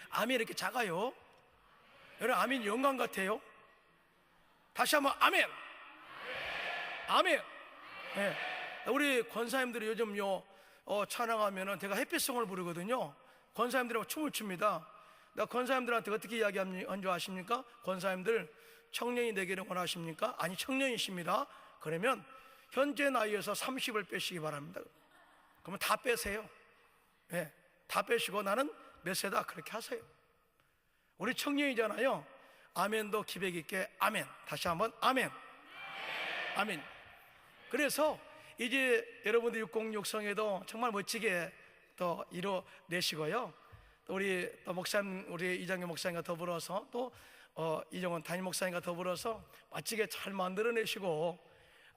아멘. 이렇게 작아요. 여러분 아멘 영광 같아요. 다시 한번 아멘. 아멘. 네. 우리 권사님들이 요즘요 찬양하면은 제가 햇빛송을 부르거든요. 권사님들하고 춤을 춥니다. 나 권사님들한테 어떻게 이야기한 줄 아십니까? 권사님들 청년이 되기를 원하십니까? 아니 청년이십니다. 그러면 현재 나이에서 30을 빼시기 바랍니다. 그러면 다 빼세요. 네, 다 빼시고 나는 몇 세다 그렇게 하세요. 우리 청년이잖아요. 아멘도 기백 있게 아멘. 다시 한번 아멘. 아멘. 그래서 이제 여러분들 606 성회도 정말 멋지게 또 이뤄내시고요, 또 우리 또 목사님, 우리 이장교 목사님과 더불어서 또 이정원 담임 목사님과 더불어서 멋지게 잘 만들어내시고,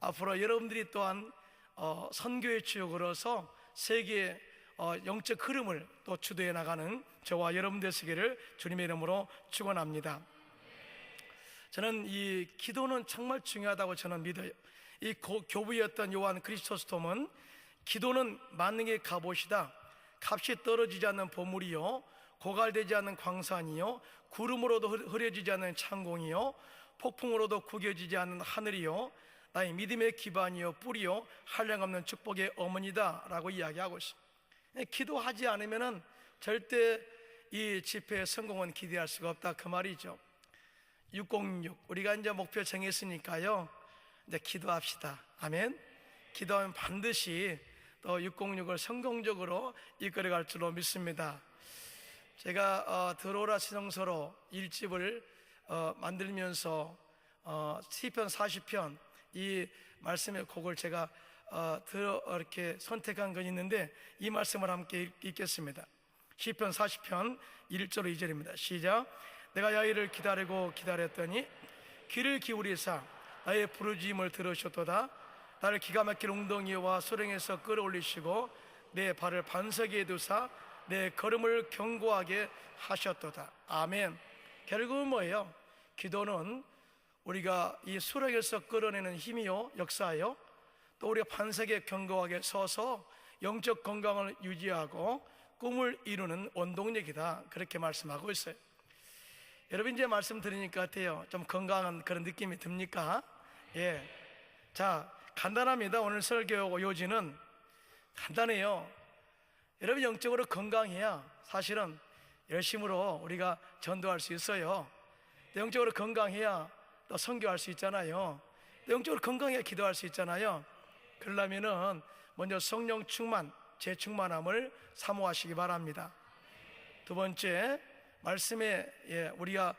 앞으로 여러분들이 또한 선교의 주역으로서 세계의 영적 흐름을 또 주도해 나가는 저와 여러분 되시기를 주님의 이름으로 축원합니다. 저는 이 기도는 정말 중요하다고 저는 믿어요. 이 교부였던 요한 크리스토스톰은 기도는 만능의 갑옷이다. 값이 떨어지지 않는 보물이요, 고갈되지 않는 광산이요, 구름으로도 흐려지지 않는 창공이요, 폭풍으로도 구겨지지 않는 하늘이요, 나의 믿음의 기반이요, 뿌리요, 한량없는 축복의 어머니다 라고 이야기하고 있습니다. 기도하지 않으면 절대 이 집회의 성공은 기대할 수가 없다, 그 말이죠. 606 우리가 이제 목표 정했으니까요, 이제 기도합시다. 아멘. 기도하면 반드시 또 606을 성공적으로 이끌어갈 줄로 믿습니다. 제가 들어오라 시성서로 1집을 만들면서 시편 40편 이 말씀의 곡을 제가 이렇게 선택한 건 있는데, 이 말씀을 함께 읽겠습니다. 시편 40편 1절 2절입니다. 시작. 내가 야훼를 기다리고 기다렸더니 귀를 기울이사 나의 부르짖음을 들으셨도다. 나를 기가 막힌 웅덩이와 수렁에서 끌어올리시고 내 발을 반석에 두사 내 걸음을 견고하게 하셨도다. 아멘. 결국은 뭐예요? 기도는 우리가 이 수렁에서 끌어내는 힘이요, 역사요, 또 우리가 반석에 견고하게 서서 영적 건강을 유지하고 꿈을 이루는 원동력이다, 그렇게 말씀하고 있어요. 여러분 이제 말씀 들으니까 어때요? 좀 건강한 그런 느낌이 듭니까? 예. 자, 간단합니다. 오늘 설교 요지는 간단해요. 여러분 영적으로 건강해야 사실은 열심으로 우리가 전도할 수 있어요. 영적으로 건강해야 또 선교할 수 있잖아요. 영적으로 건강해야 기도할 수 있잖아요. 그러려면은 먼저 성령 충만, 재충만함을 사모하시기 바랍니다. 두 번째, 말씀에 우리가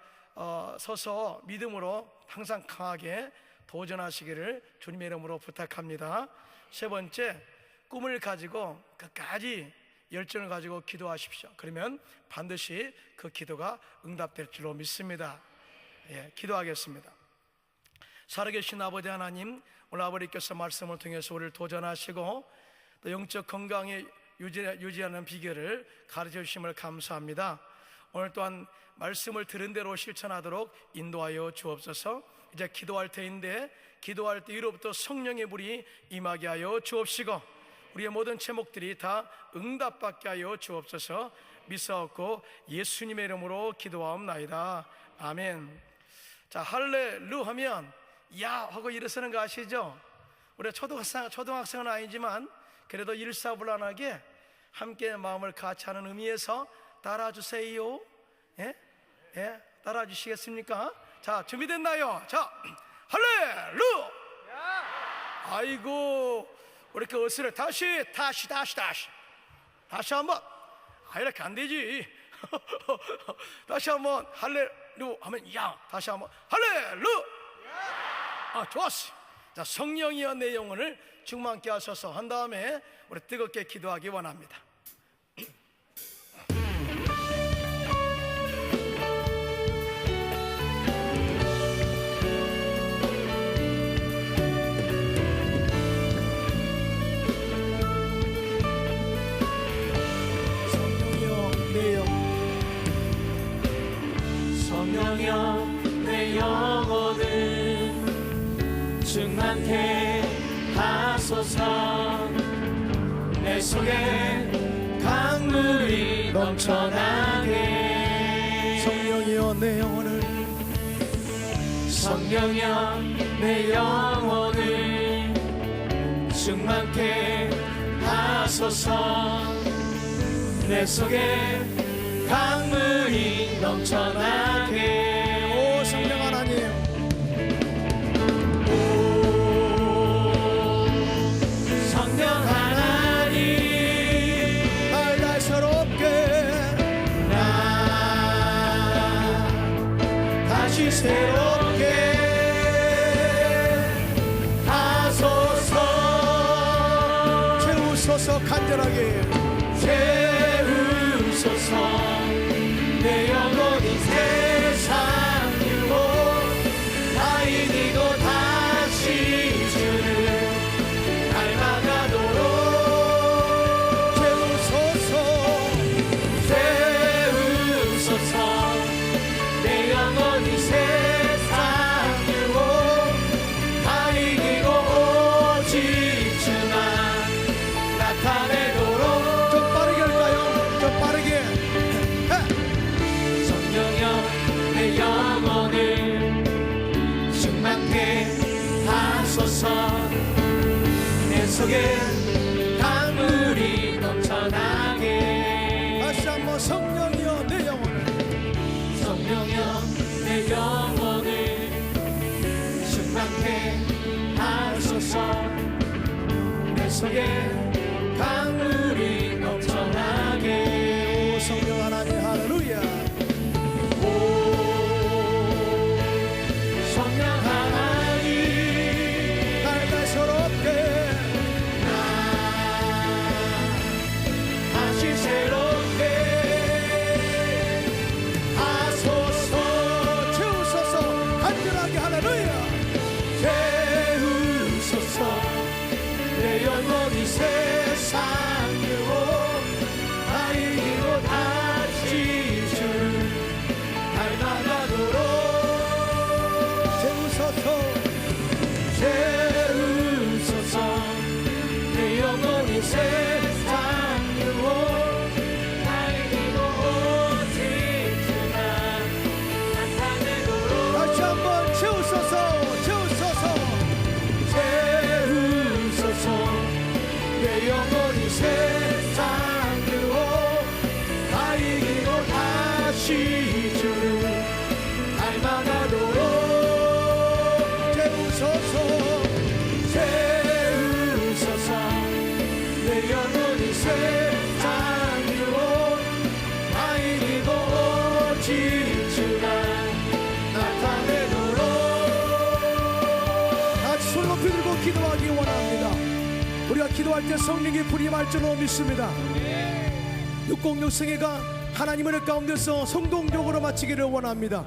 서서 믿음으로 항상 강하게 도전하시기를 주님의 이름으로 부탁합니다. 세 번째, 꿈을 가지고 끝까지 열정을 가지고 기도하십시오. 그러면 반드시 그 기도가 응답될 줄로 믿습니다. 기도하겠습니다. 살아계신 아버지 하나님, 오늘 아버지께서 말씀을 통해서 우리를 도전하시고 또 영적 건강에 유지하는 비결을 가르쳐 주심을 감사합니다. 오늘 또한 말씀을 들은 대로 실천하도록 인도하여 주옵소서. 이제 기도할 때인데 기도할 때 위로부터 성령의 불이 임하게 하여 주옵시고 우리의 모든 제목들이 다 응답받게 하여 주옵소서. 믿사옵고 예수님의 이름으로 기도하옵나이다. 아멘. 자, 할렐루 하면 야 하고 일어서는 거 아시죠? 우리 초등학생은 아니지만 그래도 일사불란하게 함께 마음을 같이 하는 의미에서 따라주세요. 따라 주시겠습니까? 자, 준비됐나요? 자, 할렐루! 아이고, 우리 이렇게 어스를 다시 한번. 이렇게 안 되지. 다시 한번 할렐루 하면 야, 다시 한번 할렐루. 좋았어. 자, 성령이여 내 영혼을 충만케 하소서 한 다음에 우리 뜨겁게 기도하기 원합니다. 성령이여 내 영혼을 충만케 하소서. 내 속에 강물이 넘쳐나게. 성령이여 내 영혼을, 성령이여 내 영혼을 충만케 하소서. 내 속에 강물이 넘쳐나게. 오 성령 하나님, 성령 하나님, 날 새롭게 다시 새롭게 하소서. 채우소서. 간절하게 채우소서. 내 영혼이 세상 유혹 다 이기고 다시 주를 닮아가도록 채우소서. 채우소서. 내 영혼이 세상 유혹 다 이기고 오직 주만 나타내도록. 좀 빠르게 할까요? 좀 빠르게. 성령여 내 영혼을 충만케 하소서. 내 속에 강물이 넘쳐나게. 다시 한번 성령이여 내 영혼을, 성령여 내 영혼을 충만케 하소서. 내 속에 강물이 넘쳐나게. 오 성령 하나님 할렐루야. 성령 하나님, 날 새롭게 다시 새롭게 하소서. 채우소서. 간절하게 할렐루야. 채우소서. 내 영혼이 세상 유혹 다 이기고 다시 주를 닮아가도록. 채우소서. 채우소서. 내 영혼이 세상 유혹 기도할 때 성령의 불이 임할 줄로 믿습니다. 606 생애가 하나님의 가운데서 성공적으로 마치기를 원합니다.